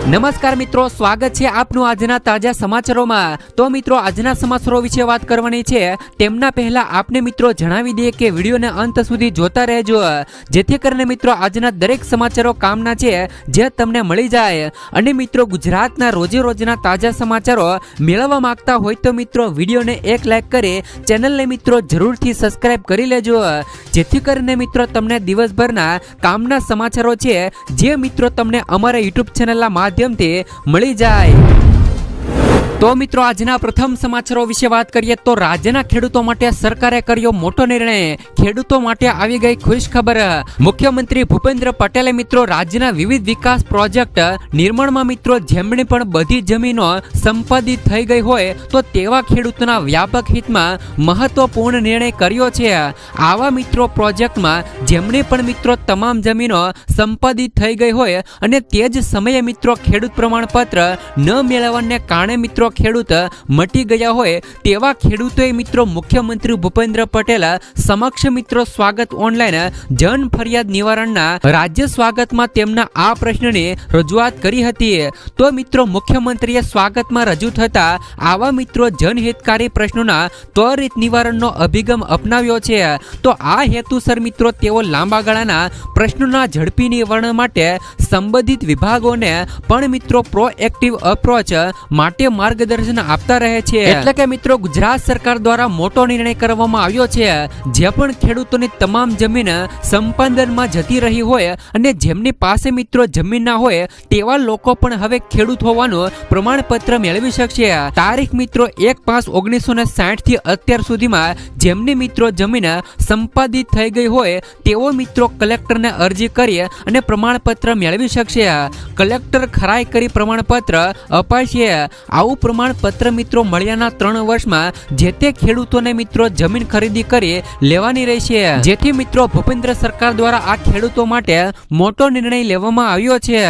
નમસ્કાર મિત્રો, સ્વાગત છે આપનું આજના તાજા સમાચારોમાં। તો મિત્રો, આજના સમાચારો વિશે વાત કરવાની છે તેમના પહેલા આપને મિત્રો જણાવી દઈએ કે વિડીયોને અંત સુધી જોતા રહેજો, જેથી કરીને મિત્રો આજના દરેક સમાચારો કામના છે જે તમને મળી જાય। અને મિત્રો, ગુજરાતના રોજે રોજના તાજા સમાચારો મેળવવા માંગતા હોય તો મિત્રો વિડીયોને એક લાઈક કરી ચેનલને મિત્રો જરૂરથી સબસ્ક્રાઇબ કરી લેજો, જેથી કરીને મિત્રો તમને દિવસભરના કામના સમાચારો છે જે મિત્રો તમને અમારા યુટ્યુબ ચેનલના માધ્યમથી મળી જાય। તો મિત્રો, આજના પ્રથમ સમાચારો વિશે વાત કરીએ તો રાજ્યના ખેડૂતો માટે સરકારે કર્યો મોટો નિર્ણય। ખેડૂતો માટે આવી ગઈ ખુશ ખબર। મુખ્યમંત્રી ભૂપેન્દ્ર પટેલે મિત્રો રાજ્યના વિવિધ વિકાસ પ્રોજેક્ટ નિર્માણમાં મિત્રો જેમની પણ બધી જમીનો સંપાદિત થઈ ગઈ હોય તો તેવા ખેડૂતોના વ્યાપક હિતમાં મહત્વપૂર્ણ નિર્ણય કર્યો છે। આવા મિત્રો પ્રોજેક્ટમાં જેમની પણ મિત્રો તમામ જમીનો સંપાદિત થઈ ગઈ હોય અને તે જ સમયે મિત્રો ખેડૂત પ્રમાણપત્ર ન મેળવવાને કારણે મિત્રો ખેડૂત મટી ગયા હોય તેવા ખેડૂતોએ મિત્રો મુખ્યમંત્રી ભૂપેન્દ્ર પટેલ સમક્ષ મિત્રો સ્વાગત ઓનલાઈન જન ફરિયાદ નિવારણના રાજ્ય સ્વાગતમાં તેમના આ પ્રશ્નની રજૂઆત કરી હતી। તો મિત્રો મુખ્યમંત્રીએ સ્વાગતમાં રજૂ થતા આવા મિત્રો જનહિતકારી પ્રશ્નોના ત્વરિત નિવારણનો અભિગમ અપનાવ્યો છે। તો આ હેતુસર મિત્રો તેઓ લાંબા ગાળાના પ્રશ્નોના ઝડપી નિવારણ માટે સંબંધિત વિભાગોને પણ મિત્રો પ્રોએક્ટિવ અપ્રોચ માટે માર્ગદર્શન આપતા રહે છે। એટલે કે મિત્રો ગુજરાત સરકાર દ્વારા મોટો નિર્ણય કરવામાં આવ્યો છે। જે પણ ખેડૂતોની તમામ જમીન સંપાદનમાં જતી રહી હોય અને જેમની પાસે મિત્રો જમીન ના હોય તેવા લોકો પણ હવે ખેડૂત હોવાનું પ્રમાણપત્ર મેળવી શકશે। તારીખ મિત્રો 1/5/1960 થી અત્યાર સુધીમાં જેમની મિત્રો જમીન સંપાદિત થઈ ગઈ હોય તેઓ મિત્રો કલેક્ટરને અરજી કરી અને પ્રમાણપત્ર મેળવી શકશે। કલેક્ટર ખરાઈ કરી પ્રમાણપત્ર અપાશે। આવું પ્રમાણપત્ર મિત્રો મળ્યાના 3 વર્ષમાં જે તે ખેડૂતોને મિત્રો જમીન ખરીદી કરી લેવાની રહેશે, જેથી મિત્રો ભૂપેન્દ્ર સરકાર દ્વારા આ ખેડૂતો માટે મોટો નિર્ણય લેવામાં આવ્યો છે।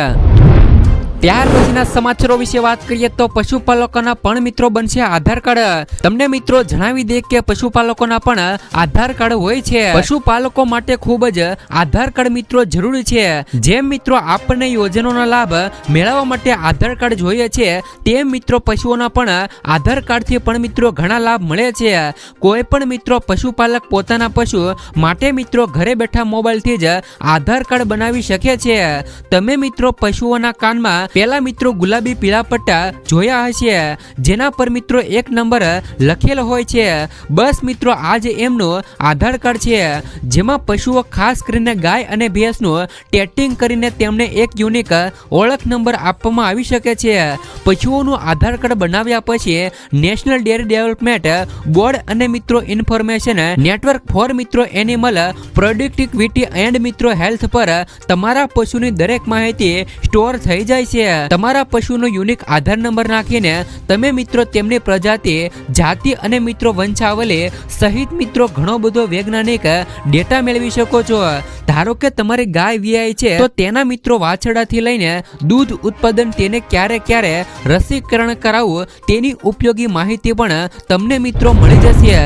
ત્યાર પછીના સમાચારો વિશે વાત કરીએ તો પશુપાલકોના પણ મિત્રો બનશે આધાર કાર્ડ। તમને મિત્રો જણાવી દે કે પશુપાલકોના પણ આધાર કાર્ડ હોય છે। પશુપાલકો માટે ખૂબ જ આધાર કાર્ડ મિત્રો જરૂરી છે। જેમ મિત્રો આપણને યોજનાનો લાભ મેળવવા માટે આધાર કાર્ડ જોઈએ છે તેમ મિત્રો પશુઓના પણ આધાર કાર્ડથી પણ મિત્રો ઘણા લાભ મળે છે। કોઈ પણ મિત્રો પશુપાલક પોતાના પશુ માટે મિત્રો ઘરે બેઠા મોબાઈલથી જ આધાર કાર્ડ બનાવી શકે છે। તમે મિત્રો પશુઓના કાનમાં પેલા મિત્રો ગુલાબી પીળા પટ્ટા જોયા હશે જેના પર મિત્રો 1 નંબર લખેલો હોય છે। બસ મિત્રો આ જ એમનું આધાર કાર્ડ છે, જેમાં પશુઓ ખાસ કરીને ગાય અને ભેંસનું ટેટિંગ કરીને તેમને એક યુનિક ઓળખ નંબર આપવામાં આવી શકે છે। પશુઓનું આધાર કાર્ડ બનાવ્યા પછી નેશનલ ડેરી ડેવલપમેન્ટ બોર્ડ અને મિત્રો ઇન્ફોર્મેશન નેટવર્ક ફોર મિત્રો એનિમલ પ્રોડક્ટિવિટી એન્ડ મિત્રો હેલ્થ પર તમારા પશુની દરેક માહિતી સ્ટોર થઈ જાય છે। તમારા પશુનો યુનિક આધાર નંબર નાખીને તમે મિત્રો તેમની પ્રજાતિ, જાતિ અને મિત્રો વંશાવલી સહિત મિત્રો ઘણો બધો વૈજ્ઞાનિક ડેટા મેળવી શકો છો। ધારો કે તમારી ગાય વિયાય છે તો તેના મિત્રો વાછરડાથી લઈને દૂધ ઉત્પાદન, તેને ક્યારે રસીકરણ કરાવવું તેની ઉપયોગી માહિતી પણ તમને મિત્રો મળી જશે।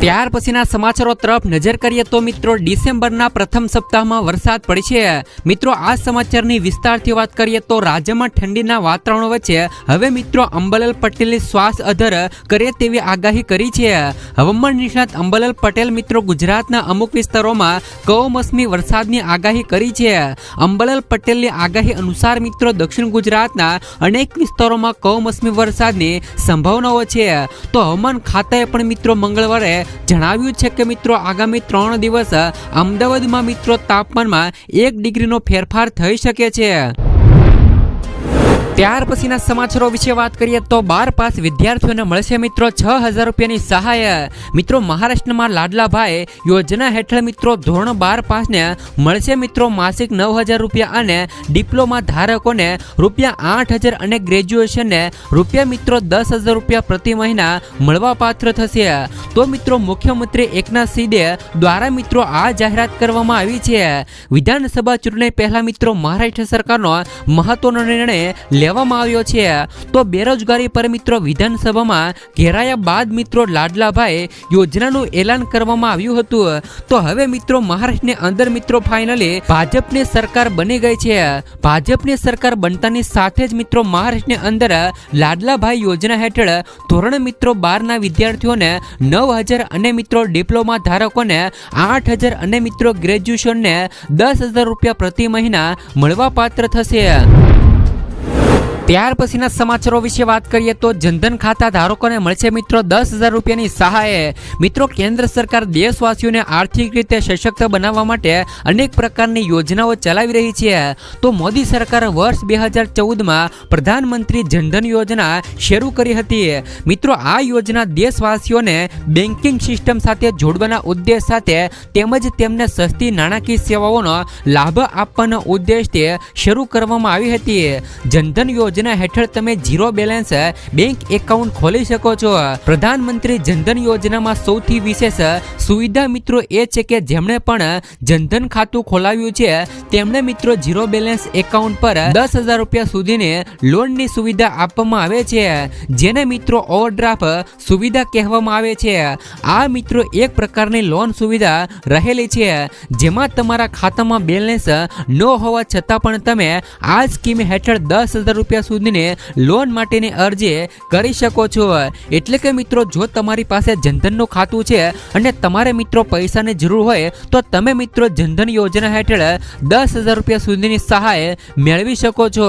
ત્યાર પછીના સમાચારો તરફ નજર કરીએ તો મિત્રો ડિસેમ્બરના પ્રથમ સપ્તાહમાં વરસાદ પડશે। મિત્રો આ સમાચારની વિસ્તારથી વાત કરીએ તો રાજ્યમાં ઠંડીના વાતાવરણ વચ્ચે હવે મિત્રો અંબાલાલ પટેલે શ્વાસ અધર કરે તેવી આગાહી કરી છે। હવામાન નિષ્ણાત અંબાલાલ પટેલ મિત્રો ગુજરાતના અમુક વિસ્તારોમાં કમોસમી વરસાદની આગાહી કરી છે। અંબાલાલ પટેલની આગાહી અનુસાર મિત્રો દક્ષિણ ગુજરાતના અનેક વિસ્તારોમાં કમોસમી વરસાદની સંભાવનાઓ છે। તો હવામાન ખાતાએ પણ મિત્રો મંગળવારે જણાવ્યું છે કે મિત્રો આગામી 3 દિવસ અમદાવાદમાં મિત્રો તાપમાનમાં 1 ડિગ્રીનો ફેરફાર થઈ શકે છે। ત્યાર પછીના સમાચારો વિશે વાત કરીએ તો 12 પાસ વિદ્યાર્થીઓને મળશે મિત્રો 6000 રૂપિયાની સહાય। મિત્રો મહારાષ્ટ્રમાં લાડલાભાઈ યોજના હેઠળ મિત્રો ધોરણ 12 પાસને મળશે મિત્રો માસિક 9000 રૂપિયા અને ડિપ્લોમા ધારકોને રૂપિયા 8000 અને ગ્રેજ્યુએશનને રૂપિયા મિત્રો 10000 રૂપિયા પ્રતિ મહિના મળવા પાત્ર થશે। તો મિત્રો મુખ્યમંત્રી એકનાથ શિંદે દ્વારા મિત્રો આ જાહેરાત કરવામાં આવી છે। વિધાનસભા ચૂંટણી પહેલા મિત્રો મહારાષ્ટ્ર સરકારનો મહત્વનો નિર્ણય લેવામાં આવ્યો છે। તો બેરોજગારી પર મિત્રો વિધાનસભામાં ઘેરાયા બાદ મિત્રો લાડલાભાઈ યોજનાનું એલાન કરવામાં આવ્યું હતું। તો હવે મિત્રો મહારાષ્ટ્રની અંદર મિત્રો ફાઇનલી ભાજપની સરકાર બની ગઈ છે। ભાજપની સરકાર બનતાની સાથે જ મિત્રો મહારાષ્ટ્રની અંદર લાડલાભાઈ યોજના હેઠળ ધોરણ મિત્રો 12 ના વિદ્યાર્થીઓને 9,000 અને મિત્રો ડિપ્લોમા ધારકોને 8,000 અને મિત્રો ગ્રેજ્યુએશનને 10,000 રૂપિયા પ્રતિ મહિના મળવા પાત્ર થશે। ત્યાર પછીના સમાચારો વિશે વાત કરીએ તો જનધન ખાતા ધારકોને મળશે મિત્રો 10,000 રૂપિયાની સહાય। મિત્રો કેન્દ્ર સરકાર દેશવાસીઓને આર્થિક રીતે સશક્ત બનાવવા માટે અનેક પ્રકારની યોજનાઓ ચલાવી રહી છે। તો મોદી સરકાર વર્ષ 2014માં પ્રધાનમંત્રી જનધન યોજના શરૂ કરી હતી। મિત્રો આ યોજના દેશવાસીઓને બેન્કિંગ સિસ્ટમ સાથે જોડવાના ઉદ્દેશ સાથે તેમજ તેમને સસ્તી નાણાકીય સેવાઓનો લાભ આપવાના ઉદ્દેશથી શરૂ કરવામાં આવી હતી। જનધન યોજના હેઠળ તમે ઝીરો બેલેન્સ બેંક એકાઉન્ટ ખોલી શકો છો। પ્રધાનમંત્રી જનધન યોજનામાં સૌથી વિશેષ સુવિધા મિત્રો એ છે કે જેમણે પણ જનધન ખાતું ખોલાવ્યું છે તેમને મિત્રો ઝીરો બેલેન્સ એકાઉન્ટ પર 10,000 રૂપિયા સુધીની લોનની સુવિધા આપવામાં આવે છે, જેને મિત્રો ઓવરડ્રાફ્ટ સુવિધા કહેવામાં આવે છે। આ મિત્રો એક પ્રકારની લોન સુવિધા રહેલી છે જેમાં તમારા ખાતામાં બેલેન્સ ન હોવા છતાં પણ તમે આ સ્કીમ હેઠળ 10,000 રૂપિયા સુધીની લોન માટેની અરજી કરી શકો છો। એટલે કે મિત્રો જો તમારી પાસે જનધનનું ખાતું છે અને તમારે મિત્રો પૈસાની જરૂર હોય તો તમે મિત્રો જનધન યોજના હેઠળ 10,000 રૂપિયા સુધીની સહાય મેળવી શકો છો।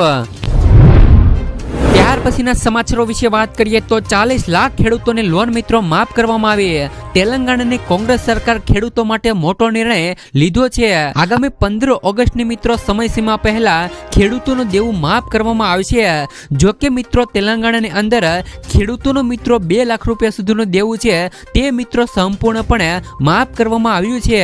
ત્યાર પછીના સમાચારો વિશે વાત કરીએ તો 40 લાખ ખેડૂતોને લોન મિત્રો માફ કરવામાં આવી। તેલંગાણાની કોંગ્રેસ સરકાર ખેડૂતો માટે મોટો નિર્ણય લીધો છે। આગામી 15 ઓગસ્ટની મિત્રો સમયસીમા પહેલા ખેડૂતોનું દેવું માફ કરવામાં આવશે। જો કે મિત્રો તેલંગાણાની અંદર ખેડૂતોનું મિત્રો 2 લાખ રૂપિયા સુધીનું દેવું છે તે મિત્રો સંપૂર્ણપણે માફ કરવામાં આવ્યું છે।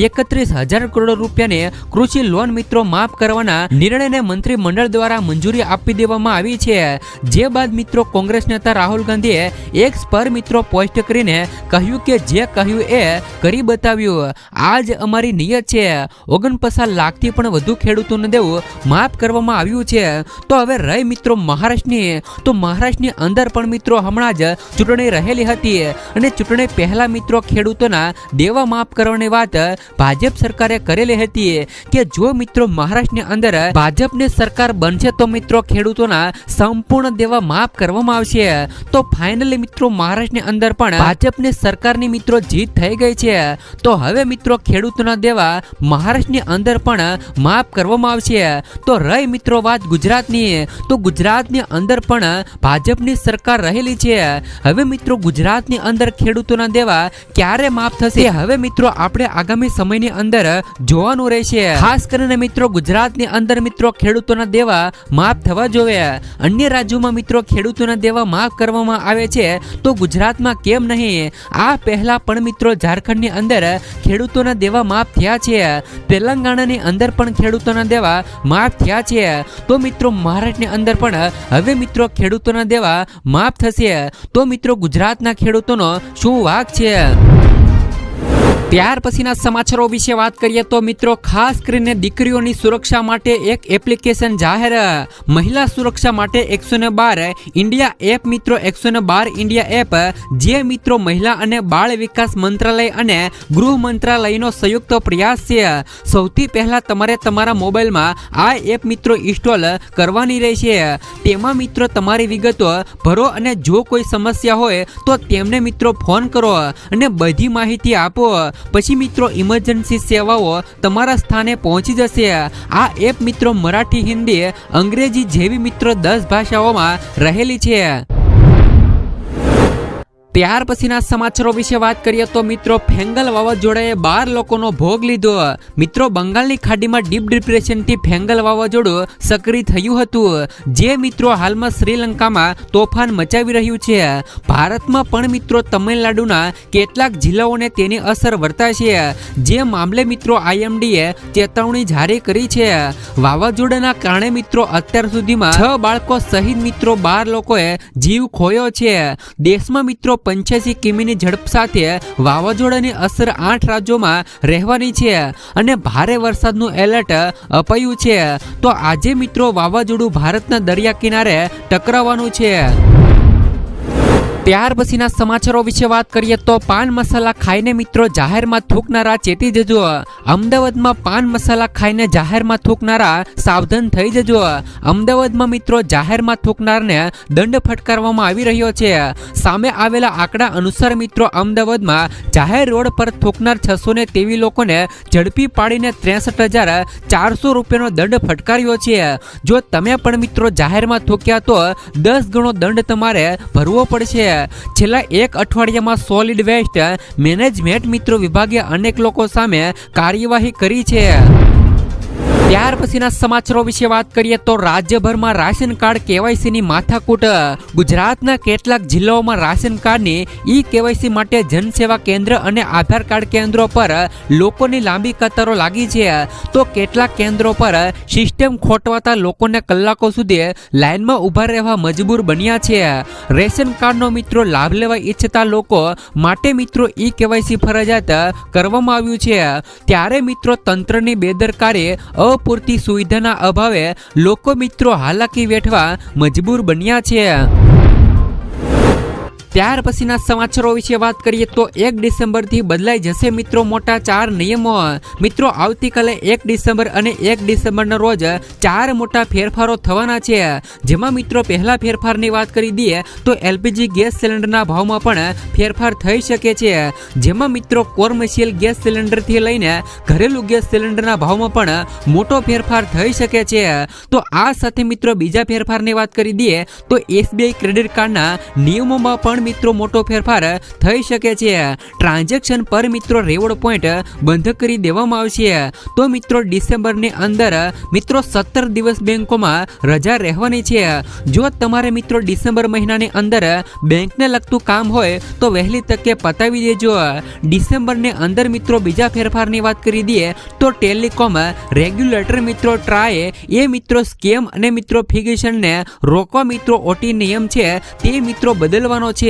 31,000 કરોડ રૂપિયાની કૃષિ લોન મિત્રો માફ કરવાના નિર્ણયને મંત્રીમંડળ દ્વારા મંજૂરી આપી દેવામાં આવી છે। જે બાદ મિત્રો કોંગ્રેસ નેતા રાહુલ ગાંધીએ એક્સ પર મિત્રો પોસ્ટ કરીને કહ્યું કે જે કહ્યું એ કરી બતાવ્યું। આજ અમારી નિયત છે। 49 લાખથી પણ વધુ ખેડૂતોને દેવું માફ કરવામાં આવ્યું છે। તો હવે રહી મિત્રો મહારાષ્ટ્રની, તો મહારાષ્ટ્રની અંદર પણ મિત્રો હમણાં જ ચૂંટણી રહેલી હતી અને ચૂંટણી પહેલા મિત્રો ખેડૂતોના દેવા માફ કરવાની વાત ભાજપ સરકારે કરેલી હતી કે જો મિત્રો મહારાષ્ટ્રની અંદર ભાજપની સરકાર બનશે તો મિત્રો ખેડૂતોના સંપૂર્ણ દેવા માફ કરવામાં આવશે। તો ફાઇનલી મિત્રો મહારાષ્ટ્રની અંદર પણ ભાજપની સરકારની મિત્રો જીત થઈ ગઈ છે। તો હવે મિત્રો ખેડૂતોના દેવા મહારાષ્ટ્રની અંદર પણ માફ કરવામાં આવશે। તો રહી મિત્રો વાત ગુજરાતની, તો ગુજરાતની અંદર પણ ભાજપની સરકાર રહેલી છે। હવે મિત્રો ગુજરાતની અંદર ખેડૂતોના દેવા ક્યારે માફ થશે હવે મિત્રો આપણે આગામી સમયની અંદર જોવાનું રહેશે। ખાસ કરીને મિત્રો ગુજરાતની અંદર મિત્રો ખેડૂતોના દેવા માફ થવા જોઈએ। અન્ય રાજ્યોમાં મિત્રો ખેડૂતોના દેવા માફ કરવામાં આવે છે તો ગુજરાતમાં કેમ નહીં? આ પહેલા પણ મિત્રો ઝારખંડની અંદર ખેડૂતોના દેવા માફ થયા છે, તેલંગાણાની અંદર પણ ખેડૂતોના દેવા માફ થયા છે। તો મિત્રો મહારાષ્ટ્રની અંદર પણ હવે મિત્રો ખેડૂતોના દેવા માફ થશે। તો મિત્રો ગુજરાતના ખેડૂતોનો શું વાંક છે? ત્યાર પછીના સમાચારો વિશે વાત કરીએ તો મિત્રો ખાસ કરીને દીકરીઓની સુરક્ષા માટે એક એપ્લિકેશન જાહેર। મહિલા સુરક્ષા માટે 112 ઇન્ડિયા એપ મિત્રો 112 ઇન્ડિયા એપ જે મિત્રો મહિલા અને બાળ વિકાસ મંત્રાલય અને ગૃહ મંત્રાલયનો સંયુક્ત પ્રયાસ છે। સૌથી પહેલા તમારે તમારા મોબાઈલમાં આ એપ મિત્રો ઇન્સ્ટોલ કરવાની રહેશે। તેમાં મિત્રો તમારી વિગતો ભરો અને જો કોઈ સમસ્યા હોય તો તેમને મિત્રો ફોન કરો અને બધી માહિતી આપો। પછી મિત્રો ઇમરજન્સી સેવાઓ તમારા સ્થાને પહોંચી જશે। આ એપ મિત્રો મરાઠી, હિન્દી, અંગ્રેજી જેવી મિત્રો 10 ભાષાઓમાં રહેલી છે। ત્યાર પછીના સમાચારો વિશે વાત કરીએ તો મિત્રો ફેંગલ વાવાઝોડાએ 12 લોકોનો ભોગ લીધો। મિત્રો બંગાળની ખાડીમાં ડીપ ડિપ્રેશનથી ફેંગલ વાવાઝોડું સક્રિય થયું હતું જે મિત્રો હાલમાં શ્રીલંકામાં તોફાન મચાવી રહ્યું છે। ભારતમાં પણ મિત્રો તમિલનાડુના કેટલાક જિલ્લાઓને તેની અસર વર્તાય છે જે મામલે મિત્રો IMDએ ચેતવણી જારી કરી છે। વાવાઝોડાના કારણે મિત્રો અત્યાર સુધીમાં 6 બાળકો સહિત મિત્રો 12 લોકોએ જીવ ખોયો છે। દેશમાં મિત્રો 85 કિમીની ઝડપ સાથે વાવાઝોડાની અસર 8 રાજ્યોમાં રહેવાની છે અને ભારે વરસાદનું એલર્ટ અપાયું છે. તો આજે મિત્રો વાવાઝોડું ભારતના દરિયા કિનારે ટકરાવવાનું છે. ત્યાર પછીના સમાચારો વિશે વાત કરીએ તો પાન મસાલા ખાઈને મિત્રો જાહેરમાં થૂંકનારા ચેતી જજો. અમદાવાદમાં પાન મસાલા ખાઈને જાહેરમાં થૂંકનારા સાવધાન થઈ જજો. અમદાવાદમાં મિત્રો જાહેરમાં થૂંકનારને દંડ ફટકારવામાં આવી રહ્યો છે. સામે આવેલા આંકડા અનુસાર મિત્રો અમદાવાદમાં જાહેર રોડ પર થૂંકનાર 623 લોકોને ઝડપી પાડીને 63,400 રૂપિયાનો દંડ ફટકાર્યો છે. જો તમે પણ મિત્રો જાહેરમાં થૂંક્યા તો 10 ગણો દંડ તમારે ભરવો પડશે. છેલ્લા એક અઠવાડિયામાં સોલિડ વેસ્ટ મેનેજમેન્ટ મિત્રો વિભાગે અનેક લોકો સામે કાર્યવાહી કરી છે. ત્યાર પછીના સમાચારો વિશે વાત કરીએ તો રાજ્યભરમાં રાશન કાર્ડ કેવાયસીની માથાકૂટ. ગુજરાતના કેટલાક જિલ્લાઓમાં રાશન કાર્ડની ઈ કેવાયસી માટે જનસેવા કેન્દ્ર અને આધાર કાર્ડ કેન્દ્રો પર લોકોની લાંબી કતારો લાગી છે. તો કેટલાક કેન્દ્રો પર સિસ્ટમ ખોટવાતા લોકોને કલાકો સુધી લાઇનમાં ઊભા રહેવા મજબૂર બન્યા છે. રેશન કાર્ડનો મિત્રો લાભ લેવા ઈચ્છતા લોકો માટે મિત્રો ઈ કેવાયસી ફરજિયાત કરવામાં આવ્યું છે. ત્યારે મિત્રો તંત્રની બેદરકારી પૂરતી સુવિધાના અભાવે લોકો મિત્રો હાલાકી વેઠવા મજબૂર બન્યા છે. ત્યાર પછીના સમાચારો વિશે વાત કરીએ તો 1 ડિસેમ્બરથી બદલાઈ જશે મિત્રો મોટા 4 નિયમો. મિત્રો આવતીકાલે 1 ડિસેમ્બર અને 1 ડિસેમ્બરના રોજ 4 મોટા ફેરફારો થવાના છે. જેમાં મિત્રો પહેલા ફેરફારની વાત કરી દઈએ તો એલપીજી ગેસ સિલિન્ડરના ભાવમાં પણ ફેરફાર થઈ શકે છે. જેમાં મિત્રો કોમર્શિયલ ગેસ સિલિન્ડરથી લઈને ઘરેલું ગેસ સિલિન્ડરના ભાવમાં પણ મોટો ફેરફાર થઈ શકે છે. તો આ સાથે મિત્રો બીજા ફેરફારની વાત કરી દઈએ તો એસબીઆઈ ક્રેડિટ કાર્ડના નિયમોમાં પણ મિત્રો મોટો ફેરફાર થઈ શકે છે. ટ્રાન્ઝેક્શન પર મિત્રો રેવોર્ડ પોઈન્ટ બંધ કરી દેવામાં આવશે. તો મિત્રો ડિસેમ્બરની અંદર મિત્રો 17 દિવસ બેંકોમાં રજા રહેવાની છે. જો તમારે મિત્રો ડિસેમ્બર મહિનાની અંદર બેંકને લગતું કામ હોય તો વહેલી તકે પતાવી દેજો. ડિસેમ્બરની અંદર મિત્રો બીજા ફેરફારની વાત કરી દઈએ તો ટેલિકોમ રેગ્યુલેટર મિત્રો ટ્રાય એ મિત્રો સ્કેમ અને મિત્રો ફિગેશનને રોકવા મિત્રો ઓટી નિયમ છે તે મિત્રો બદલવાનો છે.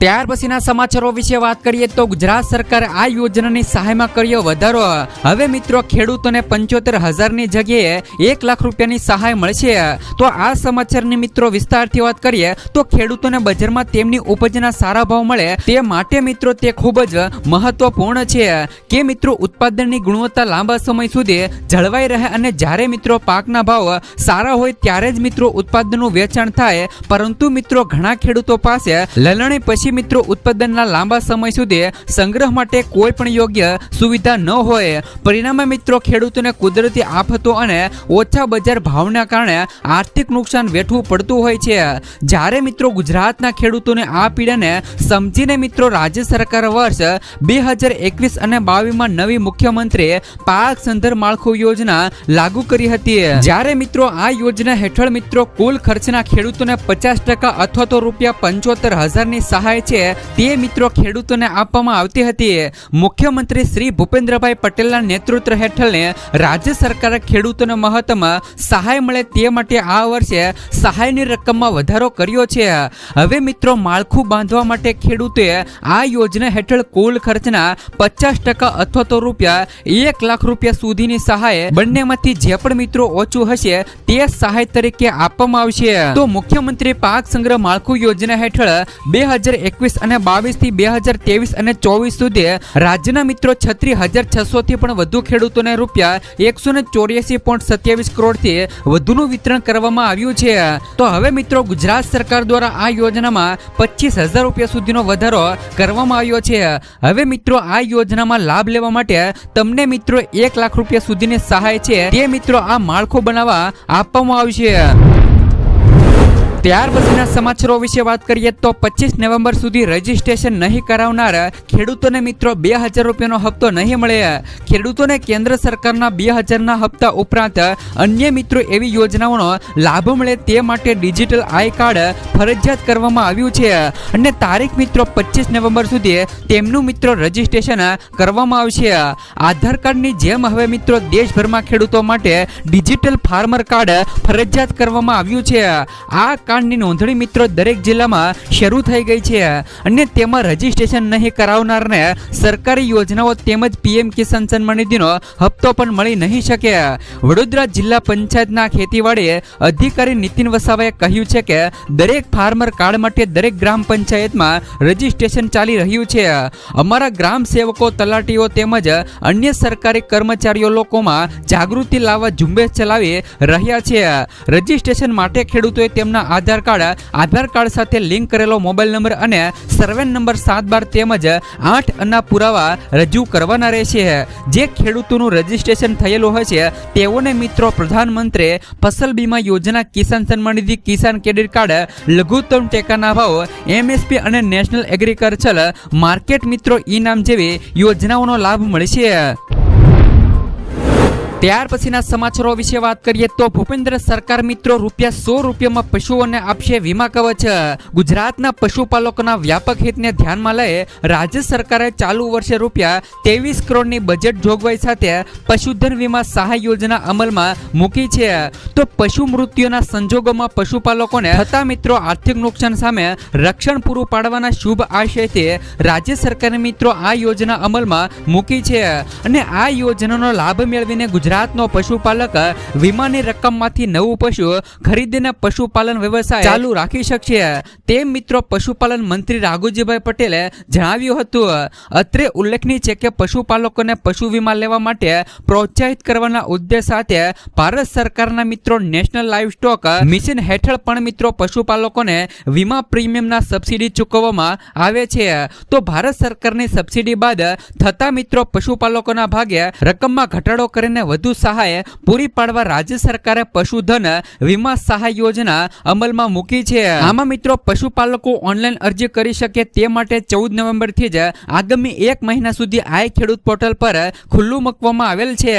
ત્યાર પછીના સમાચારો વિશે વાત કરીએ તો ગુજરાત સરકારે આ યોજનાની સહાયમાં કર્યો વધારો. હવે મિત્રો ખેડૂતોને 75,000ની જગ્યાએ 1 લાખ રૂપિયાની સહાય મળશે. તો આ સમાચારની મિત્રો વિસ્તારથી વાત કરીએ તો ખેડૂતોને બજારમાં તેમની ઉપજના સારા ભાવ મળે તે માટે મિત્રો તે ખૂબ જ મહત્વપૂર્ણ છે કે મિત્રો ઉત્પાદનની ગુણવત્તા લાંબા સમય સુધી જળવાઈ રહે અને જ્યારે મિત્રો પાકના ભાવ સારા હોય ત્યારે જ મિત્રો ઉત્પાદનનું વેચાણ થાય. પરંતુ મિત્રો ઘણા ખેડૂતો પાસે લલણી પછી મિત્રો ઉત્પાદનના લાંબા સમય સુધી સંગ્રહ માટે કોઈ પણ યોગ્ય સુવિધા ન હોય. પરિણામે મિત્રો ખેડૂતોને કુદરતી આફતો અને ઓછા બજાર ભાવના કારણે આર્થિક નુકસાન વેઠવું પડતું હોય છે. જ્યારે મિત્રો ગુજરાતના ખેડૂતોને આ પીડાને સમજીને મિત્રો રાજ્ય સરકાર વર્ષ 2021 અને 22માં નવી મુખ્યમંત્રી પાક સંદર માળખું યોજના લાગુ કરી હતી. જ્યારે મિત્રો આ યોજના હેઠળ મિત્રો કુલ ખર્ચના ખેડૂતોને 50% અથવા તો ₹75,000ની સહાય છે તે મિત્રો ખેડૂતોને આપવામાં આવતી હતી. મુખ્યમંત્રી શ્રી ભૂપેન્દ્રભાઈ પટેલના નેતૃત્વ હેઠળની રાજ્ય સરકારે ખેડૂતોને મહત્તમ સહાય મળે તે માટે આ વર્ષે સહાયની રકમમાં વધારો કર્યો છે. હવે મિત્રો માળખું બાંધવા માટે ખેડૂતોએ આ યોજના હેઠળ કુલ ખર્ચના 50% અથવા તો ₹1 લાખ સુધીની સહાય બંનેમાંથી જે પણ મિત્રો ઓછું હશે તે સહાય તરીકે આપવામાં આવશે. તો મુખ્યમંત્રી પાક સંગ્રહ માળખું યોજના હેઠળ 2021 અને 22 થી 2023 અને 24 સુધી રાજ્યના મિત્રો 36,600 થી પણ વધુ ખેડૂતોને ₹184.27 કરોડથી વધુનું વિતરણ કરવામાં આવ્યું છે. તો હવે મિત્રો ગુજરાત સરકાર દ્વારા આ યોજનામાં ₹25,000 સુધીનો વધારો કરવામાં આવ્યો છે. હવે મિત્રો આ યોજનામાં લાભ લેવા માટે તમને મિત્રો ₹1 લાખ સુધીની સહાય છે તે મિત્રો આ માળખું બનાવવા આપવામાં આવશે. ત્યાર પછીના સમાચારો વિશે વાત કરીએ તો 25 નવેમ્બર સુધી રજીસ્ટ્રેશન નહીં કરાવનાર ખેડૂતોને મિત્રો ₹2,000નો હપ્તો નહીં મળે. ખેડૂતોને કેન્દ્ર સરકારના 2,000ના હપ્તા ઉપરાંત અન્ય મિત્રો એવી યોજનાઓનો લાભ મળે તે માટે ડિજિટલ આઈ કાર્ડ ફરજિયાત કરવામાં આવ્યું છે અને તારીખ મિત્રો 25 નવેમ્બર સુધી તેમનું મિત્રો રજીસ્ટ્રેશન કરવામાં આવશે. આધાર કાર્ડની જેમ હવે મિત્રો દેશભરમાં ખેડૂતો માટે ડિજિટલ ફાર્મર કાર્ડ ફરજિયાત કરવામાં આવ્યું છે. આ કાર્ડની નોંધણી મિત્રો દરેક જિલ્લામાં શરૂ થઈ ગઈ છે અને તેમાં રજીસ્ટ્રેશન નહીં કરાવનારને સરકારી યોજનાઓ તેમજ પીએમ કિસાન સન્માન નિધિનો હપ્તો પણ મળી નહીં શકે. વડોદરા જિલ્લા પંચાયતના ખેતીવાડી અધિકારી નીતિન વસાવાએ કહ્યું છે કે દરેક ફાર્મર કાર્ડ માટે દરેક ગ્રામ પંચાયતમાં રજીસ્ટ્રેશન ચાલી રહ્યું છે. અમારા ગ્રામ સેવકો, તલાટીઓ તેમજ અન્ય સરકારી કર્મચારીઓ લોકોમાં જાગૃતિ લાવવા ઝુંબેશ ચલાવી રહ્યા છે. રજીસ્ટ્રેશન માટે ખેડૂતોએ તેમના આધાર કાર્ડ સાથે લિંક કરેલો મોબાઈલ નંબર અને સર્વે નંબર 712 તેમજ 8 અના પુરાવા રજૂ કરવાના રહેશે. જે ખેડૂતોનું રજીસ્ટ્રેશન થયેલું હશે તેઓને મિત્રો પ્રધાનમંત્રી ફસલ બીમા યોજના, કિસાન સન્માન નિધિ, કિસાન ક્રેડિટ કાર્ડ, લઘુત્તમ ટેકાના ભાવ, MSP અને નેશનલ એગ્રીકલ્ચર માર્કેટ મિત્રો ઇનામ જેવી યોજનાઓનો લાભ મળશે. ત્યાર પછીના સમાચારો વિશે વાત કરીએ તો ભૂપેન્દ્ર સરકાર મિત્રો ₹100 પશુઓને આપશે વીમા કવચ. ગુજરાતના પશુપાલકોના વ્યાપક હિતને ધ્યાનમાં લઈ રાજ્ય સરકારે ચાલુ વર્ષે ₹23 કરોડની બજેટ જોગવાઈ સાથે પશુધન વીમા સહાય યોજના અમલમાં મૂકી છે. તો પશુ મૃત્યુના સંજોગોમાં પશુપાલકોને થતા મિત્રો આર્થિક નુકસાન સામે રક્ષણ પૂરું પાડવાના શુભ આશયથી રાજ્ય સરકારે મિત્રો આ યોજના અમલમાં મૂકી છે અને આ યોજનાનો લાભ મેળવીને ગુજરાતનો પશુપાલક વીમાની રકમમાંથી નવું પશુ ખરીદીને પશુપાલન વ્યવસાય ચાલુ રાખી શકશે. તેમ મિત્રો પશુપાલન મંત્રી રાઘુજીભાઈ પટેલે જણાવ્યું હતું. અત્રે ઉલ્લેખનીય છે કે પશુપાલકોને પશુ વીમા લેવા માટે પ્રોત્સાહિત કરવાના ઉદ્દેશ સાથે ભારત સરકારના મિત્રો નેશનલ લાઇવ સ્ટોક મિશન હેઠળ પણ મિત્રો પશુપાલકોને વીમા પ્રીમિયમના સબસિડી ચૂકવવામાં આવે છે. તો ભારત સરકારની સબસિડી બાદ થતા મિત્રો પશુપાલકોના ભાગે રકમમાં ઘટાડો કરીને વધુ સહાય પૂરી પાડવા રાજ્ય સરકારે પશુધન વીમા સહાય યોજના અમલમાં મૂકી છે. આમાં મિત્રો પશુપાલકો ઓનલાઈન અરજી કરી શકે તે માટે 14 નવેમ્બરથી જ આગામી 1 મહિના સુધી આઈ ખેડૂત પોર્ટલ પર ખુલ્લું મૂકવામાં આવેલ છે.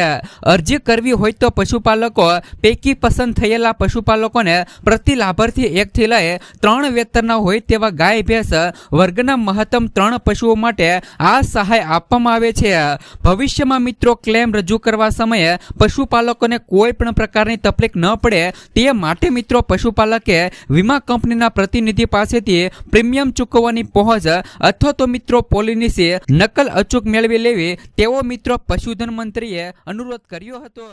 અરજી કરવી હોય તો પશુપાલકો પૈકી પસંદ થયેલા પશુપાલકોને પ્રતિ લાભાર્થી 1 થી લઈ 3 વેતનના હોય તેવા ગાય ભેંસ વર્ગના મહત્તમ 3 પશુઓ માટે આ સહાય આપવામાં આવે છે. ભવિષ્યમાં મિત્રો ક્લેમ રજૂ કરવા સમયે પશુપાલકોને કોઈ પણ પ્રકારની તકલીફ ન પડે તે માટે મિત્રો પશુપાલકે વીમા કંપનીના પ્રતિનિધિ પાસેથી પ્રીમિયમ ચૂકવવાની પહોંચ અથવા તો મિત્રો પોલિસી નકલ અચૂક મેળવી લેવી તેવો મિત્રો પશુધન મંત્રીએ અનુરોધ કર્યો હતો.